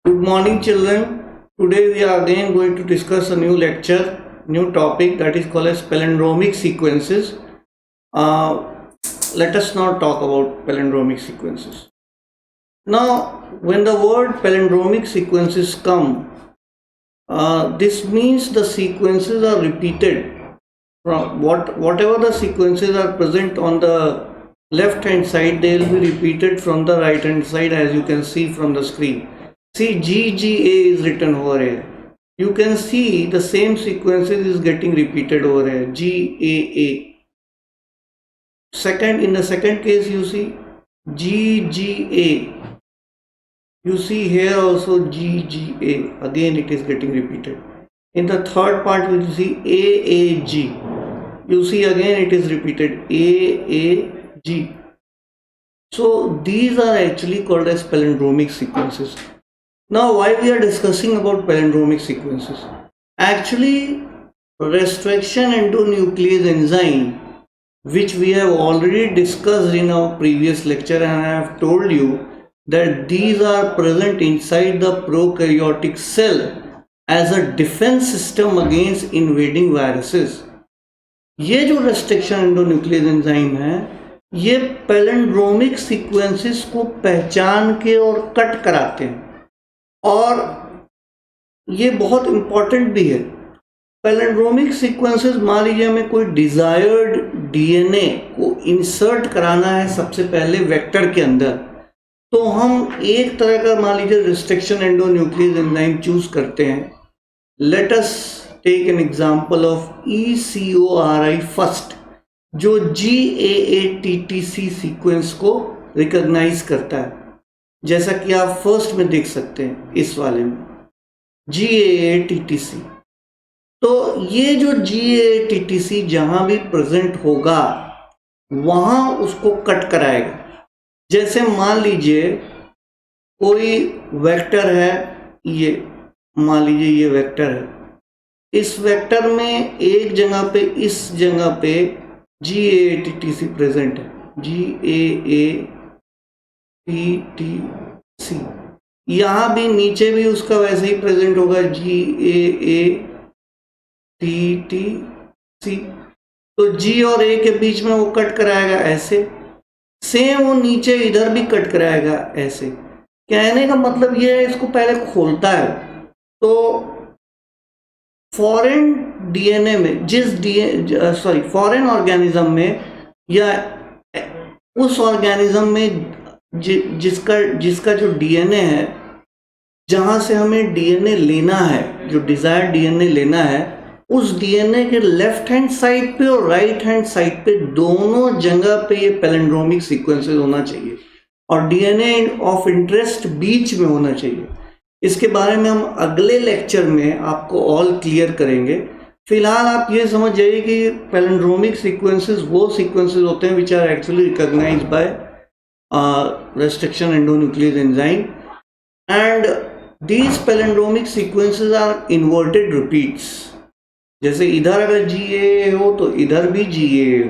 Good morning, children. Today we are again going to discuss a new topic that is called as palindromic sequences. Let us now talk about palindromic sequences. Now, when the word palindromic sequences come, this means the sequences are repeated from whatever the sequences are present on the left hand side, they will be repeated from the right hand side, as you can see from the screen. See, GGA is written over here. You can see the same sequences is getting repeated over here, GAA. In the second case, you see GGA. You see here also GGA. Again, it is getting repeated. In the third part, you see AAG. You see again it is repeated, AAG. So these are actually called as palindromic sequences. Now, why we are discussing about palindromic sequences? Actually, restriction endonuclease enzyme, which we have already discussed in our previous lecture, and I have told you that these are present inside the prokaryotic cell as a defense system against invading viruses. ये जो restriction endonuclease enzyme है, ये palindromic sequences को पहचान के और cut कराते हैं, और ये बहुत इंपॉर्टेंट भी है। पैलिंड्रोमिक सीक्वेंसेस, मान लीजिए हमें कोई डिजायर्ड डीएनए को इंसर्ट कराना है सबसे पहले वेक्टर के अंदर, तो हम एक तरह का मान लीजिए रेस्ट्रिक्शन एंडोन्यूक्लियस एंजाइम चूज करते हैं। Let us take an example of ECORI first, जो GAATTC सीक्वेंस को रिकॉग्नाइज करता है, जैसा कि आप फर्स्ट में देख सकते हैं इस वाले में GAATTC। तो ये जो GAATTC जहां भी प्रेजेंट होगा वहां उसको कट कराएगा। जैसे मान लीजिए कोई वेक्टर है, ये मान लीजिए ये वेक्टर है, इस वेक्टर में एक जगह पे, इस जगह पे GAATTC प्रेजेंट है, GAATTC। यहाँ भी नीचे भी उसका वैसे ही प्रेजेंट होगा, GAATTC। तो G और A के बीच में वो कट कराएगा ऐसे, सेम वो नीचे इधर भी कट कराएगा ऐसे। कहने का मतलब ये है, इसको पहले खोलता है। तो फॉरेन डीएनए में, फॉरेन ऑर्गेनिज्म में, या उस ऑर्गेनिज्म में जिसका जो डीएनए है, जहां से हमें डीएनए लेना है, जो डिजायर्ड डीएनए लेना है, उस डीएनए के लेफ्ट हैंड साइड पे और राइट हैंड साइड पे दोनों जगह पे ये पैलिंड्रोमिक सीक्वेंसेस होना चाहिए, और डीएनए ऑफ इंटरेस्ट बीच में होना चाहिए। इसके बारे में हम अगले लेक्चर में आपको ऑल क्लियर करेंगे। फिलहाल आप ये समझ जाइए कि पैलिंड्रोमिक सीक्वेंसेस वो सीक्वेंसेस होते हैं which are actually recognised by restriction endonuclease enzyme, and these palindromic sequences are inverted repeats. जैसे इधर अगर GAA हो तो इधर भी GAA हो,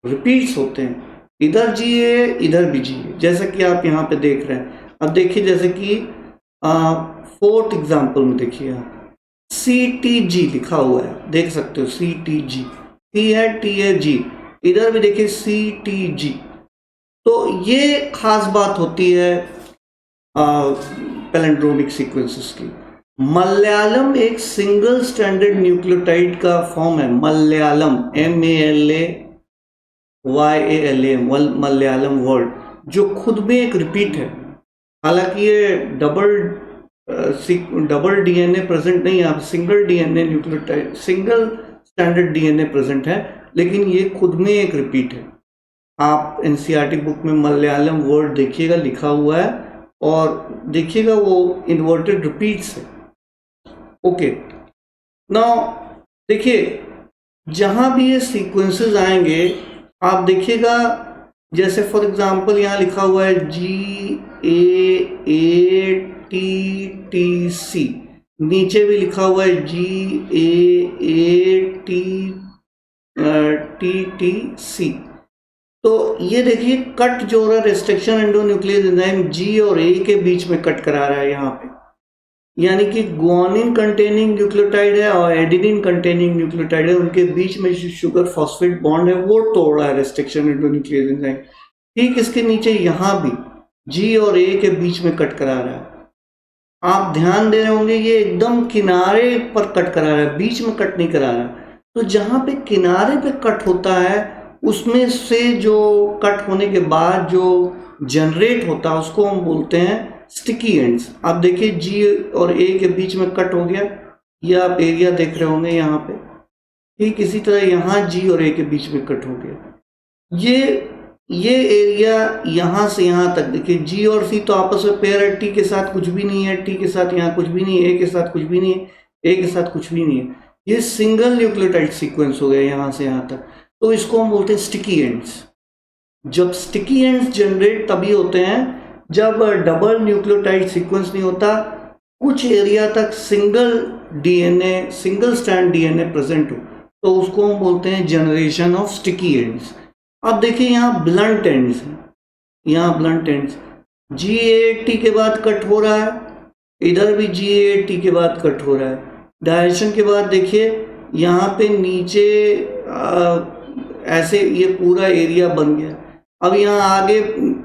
रिपीट्स होते हैं, इधर GAA इधर भी GAA, जैसा कि आप यहाँ पे देख रहे हैं। अब देखिए, जैसे कि फोर्थ एग्जाम्पल में देखिए आप CTG लिखा हुआ है, देख सकते हो CTG, T है, T है, G, इधर भी देखिए CTG। तो ये खास बात होती है पैलिंड्रोमिक सीक्वेंसेस की। मलयालम एक सिंगल स्टैंडर्ड न्यूक्लियोटाइड का फॉर्म है, मलयालम, MALAYALAM, मलयालम वर्ड, जो खुद में एक रिपीट है। हालांकि ये डबल डीएनए प्रेजेंट नहीं है, आप single DNA nucleotide, single standard DNA present है, लेकिन ये खुद में एक रिपीट है। आप एनसीईआरटी बुक में मलयालम वर्ड देखिएगा लिखा हुआ है, और देखिएगा वो इन्वर्टेड रिपीट्स है। ओके, नाउ देखिए, जहां भी ये सीक्वेंसेस आएंगे आप देखिएगा, जैसे फॉर एग्जांपल यहाँ लिखा हुआ है GAATTC, नीचे भी लिखा हुआ है GAATTC। तो ये देखिए कट जो हो रहा है, रेस्ट्रिक्शन एंडोन्यूक्लियस एंजाइम G और A के बीच में कट करा रहा है यहाँ पे। यानी कि गुआनिन कंटेनिंग न्यूक्लियोटाइड है और एडेनिन कंटेनिंग न्यूक्लियोटाइड है, उनके बीच में जो शुगर फॉस्फेट बॉन्ड है वो तोड़ रहा है रेस्ट्रिक्शन एंडोन्यूक्लियस एंजाइम। ठीक इसके नीचे यहाँ भी जी और ए के बीच में कट करा रहा है। आप ध्यान दे रहे होंगे ये एकदम किनारे पर कट करा रहा है, बीच में कट नहीं करा रहा। तो जहाँ पे किनारे पे कट होता है उसमें से जो कट होने के बाद जो जनरेट होता है उसको हम बोलते हैं स्टिकी एंड्स। आप देखिए जी और ए के बीच में कट हो गया, ये आप एरिया देख रहे होंगे यहाँ पे। ठीक इसी तरह यहाँ जी और ए के बीच में कट हो गया। ये एरिया यहाँ से यहाँ तक देखिए, जी और सी तो आपस में पेयर है, टी के साथ कुछ भी नहीं है, टी के साथ यहाँ कुछ भी नहीं है, ए के साथ कुछ भी नहीं है, ए के साथ कुछ भी नहीं है। ये सिंगल न्यूक्लियोटाइड सीक्वेंस हो गया यहाँ से यहाँ तक। तो इसको हम बोलते हैं स्टिकी एंड्स। जब स्टिकी एंड्स जनरेट तभी होते हैं जब डबल न्यूक्लियोटाइड सीक्वेंस नहीं होता, कुछ एरिया तक single DNA, single strand DNA present हो, तो उसको हम बोलते हैं जनरेशन ऑफ स्टिकी एंड्स। अब देखिए यहाँ ब्लंट एंड्स हैं, यहाँ ब्लंट एंड्स, GAT के बाद कट हो रहा है, इधर भी GAT के बाद कट हो रहा है। डायरेक्शन के बाद देखिए यहाँ पे नीचे ऐसे ये पूरा एरिया बन गया। अब यहाँ आगे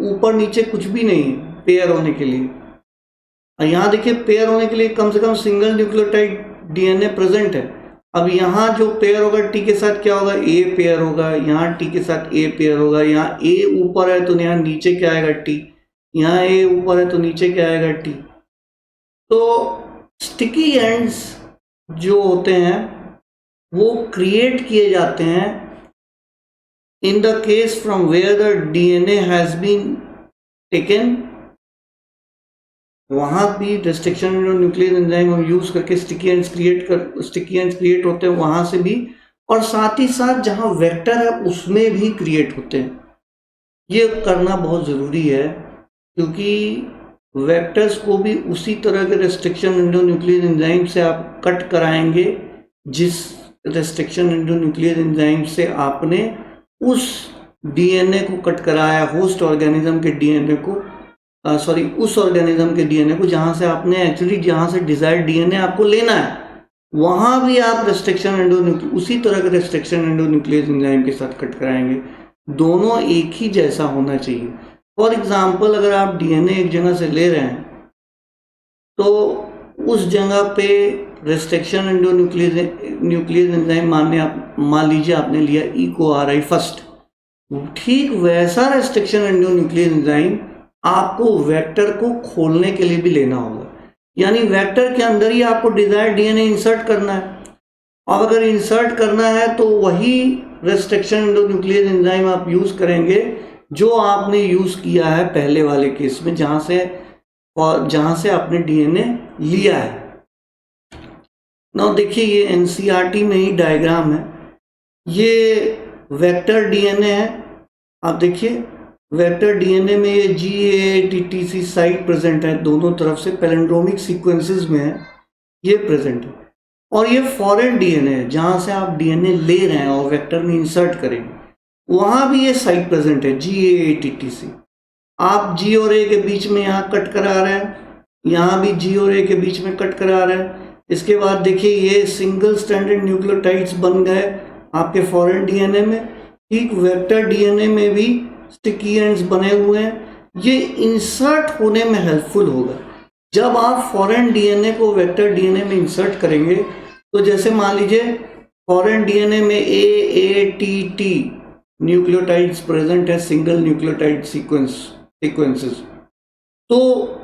ऊपर नीचे कुछ भी नहीं है पेयर होने के लिए। यहाँ देखिए पेयर होने के लिए कम से कम सिंगल न्यूक्लियोटाइड डीएनए प्रेजेंट है। अब यहाँ जो पेयर होगा टी के साथ क्या होगा, ए पेयर होगा, यहाँ टी के साथ ए पेयर होगा, यहाँ ए ऊपर है तो यहाँ नीचे क्या आएगा टी, यहाँ ए ऊपर है तो नीचे क्या आएगा टी। तो स्टिकी एंड्स जो होते हैं वो क्रिएट किए जाते हैं in the case from where the DNA has been taken। वहाँ भी रेस्ट्रिक्शन न्यूक्लियस एंजाइम हम यूज करके स्टिकी एंड्स क्रिएट होते हैं वहाँ से भी, और साथ ही साथ जहाँ वेक्टर है उसमें भी क्रिएट होते हैं। ये करना बहुत ज़रूरी है क्योंकि वेक्टर्स को भी उसी तरह के रेस्ट्रिक्शन एंडोन्यूक्लियस एंजाइम से आप कट कराएंगे जिस रेस्ट्रिक्शन एंडोन्यूक्लियस एंजाइम से आपने उस डीएनए को कट कराया, होस्ट ऑर्गेनिज्म के डीएनए को, उस ऑर्गेनिज्म के डीएनए को जहाँ से आपने एक्चुअली जहाँ से डिजायर्ड डीएनए आपको लेना है, वहाँ भी आप रेस्ट्रिक्शन एंडोन्यूक्लियस उसी तरह के रेस्ट्रिक्शन एंडोन्यूक्लियस एंजाइम के साथ कट कराएंगे। दोनों एक ही जैसा होना चाहिए। फॉर एग्जाम्पल अगर आप डीएनए एक जगह से ले रहे हैं तो उस जगह पे रेस्ट्रिक्शन एंडोन्यूक्लियस एंजाइम मान लीजिए आपने लिया EcoRI फर्स्ट, ठीक वैसा रेस्ट्रिक्शन एंडोन्यूक्लियस एंजाइम आपको वेक्टर को खोलने के लिए भी लेना होगा। यानी वेक्टर के अंदर ही आपको डिजायर्ड डीएनए इंसर्ट करना है, और अगर इंसर्ट करना है तो वही रेस्ट्रिक्शन एंडोन्यूक्लियस एंजाइम आप यूज करेंगे जो आपने यूज किया है पहले वाले केस में, जहां से आपने डीएनए लिया है। नाउ देखिए ये एनसीईआरटी में ही डायग्राम है, ये वेक्टर डीएनए है। आप देखिए वेक्टर डीएनए में ये GATTC साइट प्रेजेंट है, दोनों तरफ से पैलिंड्रोमिक सीक्वेंसेस में है, ये प्रेजेंट है। और ये फॉरेन डीएनए है जहाँ से आप डीएनए ले रहे हैं और वेक्टर में इंसर्ट करेंगे, वहाँ भी ये साइट प्रेजेंट है GATTC। आप G और A के बीच में यहाँ कट करा रहे हैं, यहाँ भी G और A के बीच में कट करा रहे हैं। इसके बाद देखिए ये सिंगल स्ट्रैंडेड न्यूक्लियोटाइड्स बन गए आपके फॉरेन डीएनए में। ठीक वेक्टर डीएनए में भी स्टिकी एंड्स बने हुए हैं, ये इंसर्ट होने में हेल्पफुल होगा। जब आप फॉरेन डीएनए को वेक्टर डीएनए में इंसर्ट करेंगे तो जैसे मान लीजिए फॉरेन डीएनए में AATT न्यूक्लियोटाइड्स प्रेजेंट है, सिंगल न्यूक्लियोटाइड सीक्वेंसेस, तो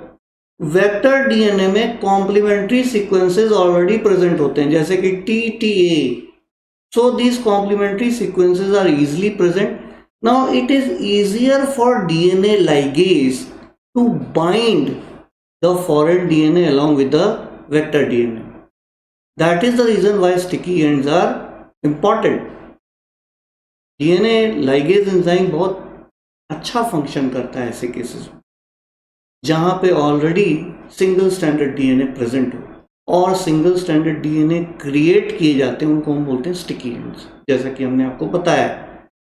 वेक्टर डीएनए में कॉम्प्लीमेंट्री सीक्वेंसेस ऑलरेडी प्रेजेंट होते हैं जैसे कि TTA। So these complementary sequences are easily present. Now it is easier for DNA ligase to bind the foreign DNA along with the vector DNA. That is the reason why sticky ends are important. DNA ligase enzyme बहुत अच्छा function करता है ऐसे cases में जहाँ पे already single standard DNA present हो और सिंगल स्टैंडर्ड डीएनए क्रिएट किए जाते हैं, उनको हम बोलते हैं स्टिकी एंड्स, जैसा कि हमने आपको बताया।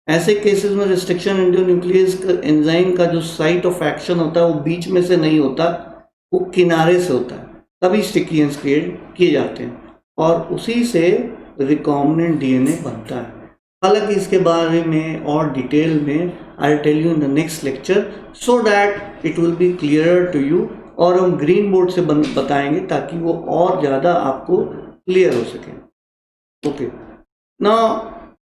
ऐसे केसेस में रेस्ट्रिक्शन एंडोन्यूक्लियस एंजाइम का जो साइट ऑफ एक्शन होता है वो बीच में से नहीं होता, वो किनारे से होता है। तभी स्टिकी एंड्स क्रिएट किए जाते हैं और उसी से रिकॉम्बिनेंट डीएनए बनता है। हालांकि इसके बारे में और डिटेल में I tell you in the next lecture so that it will be clearer to you, और हम ग्रीन बोर्ड से बताएंगे ताकि वो और ज़्यादा आपको क्लियर हो सके। Okay, now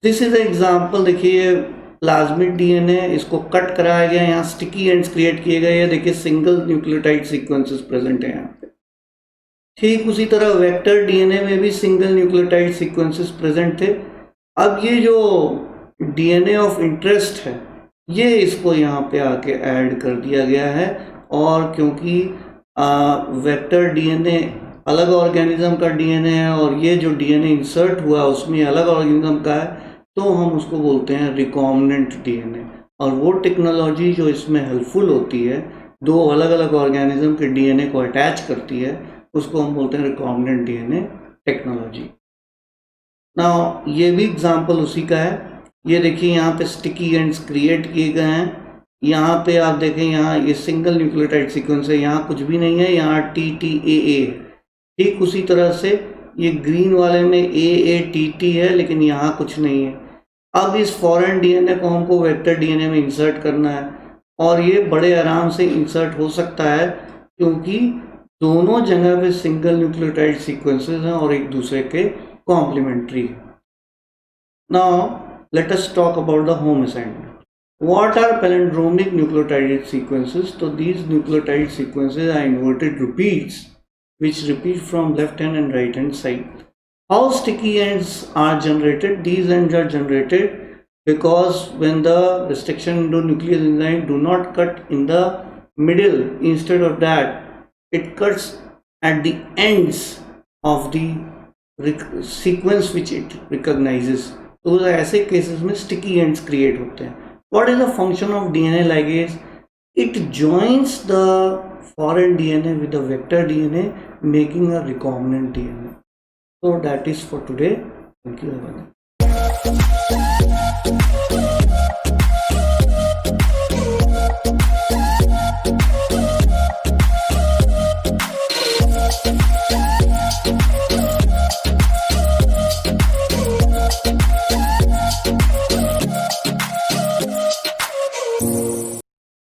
this is example. देखिए प्लाज्मिड डीएनए, इसको कट कराया गया, यहाँ स्टिकी एंड्स क्रिएट किए गए हैं। देखिए सिंगल न्यूक्लियोटाइड सीक्वेंसेस प्रेजेंट है यहाँ पे। ठीक उसी तरह वेक्टर डीएनए में भी सिंगल न्यूक्लियोटाइड सीक्वेंसेस प्रेजेंट थे। अब ये जो डीएनए ऑफ इंटरेस्ट है ये इसको यहाँ पे आके ऐड कर दिया गया है, और क्योंकि वेक्टर डीएनए अलग ऑर्गेनिज्म का डीएनए है और ये जो डीएनए इंसर्ट हुआ उसमें अलग ऑर्गेनिज्म का है, तो हम उसको बोलते हैं रिकॉम्बिनेंट डीएनए। और वो टेक्नोलॉजी जो इसमें हेल्पफुल होती है, दो अलग अलग ऑर्गेनिज्म के डीएनए को अटैच करती है, उसको हम बोलते हैं रिकॉम्बिनेंट डीएनए टेक्नोलॉजी। नाउ ये भी एग्जांपल उसी का है। ये देखिए यहाँ पे स्टिकी एंड्स क्रिएट किए गए हैं। यहाँ पे आप देखें, यहाँ ये सिंगल न्यूक्लियोटाइड सीक्वेंस है, यहाँ कुछ भी नहीं है, यहाँ TTAA। ठीक उसी तरह से ये ग्रीन वाले में AATT है, लेकिन यहाँ कुछ नहीं है। अब इस फॉरेन डीएनए को हमको वेक्टर डीएनए में इंसर्ट करना है, और ये बड़े आराम से इंसर्ट हो सकता है क्योंकि दोनों जगह पे सिंगल न्यूक्लियोटाइड सीक्वेंसेस हैं और एक दूसरे के complementary. Now let us talk about the home assignment. What are palindromic nucleotide sequences? So these nucleotide sequences are inverted repeats which repeat from left hand and right hand side. How sticky ends are generated? These ends are generated because when the restriction endonuclease enzyme do not cut in the middle, instead of that it cuts at the ends of the sequence which it recognizes. तो ऐसे cases में sticky ends create होते हैं। What is the function of DNA ligase? It joins the foreign DNA with the vector DNA, making a recombinant DNA. So that is for today. Thank you everyone.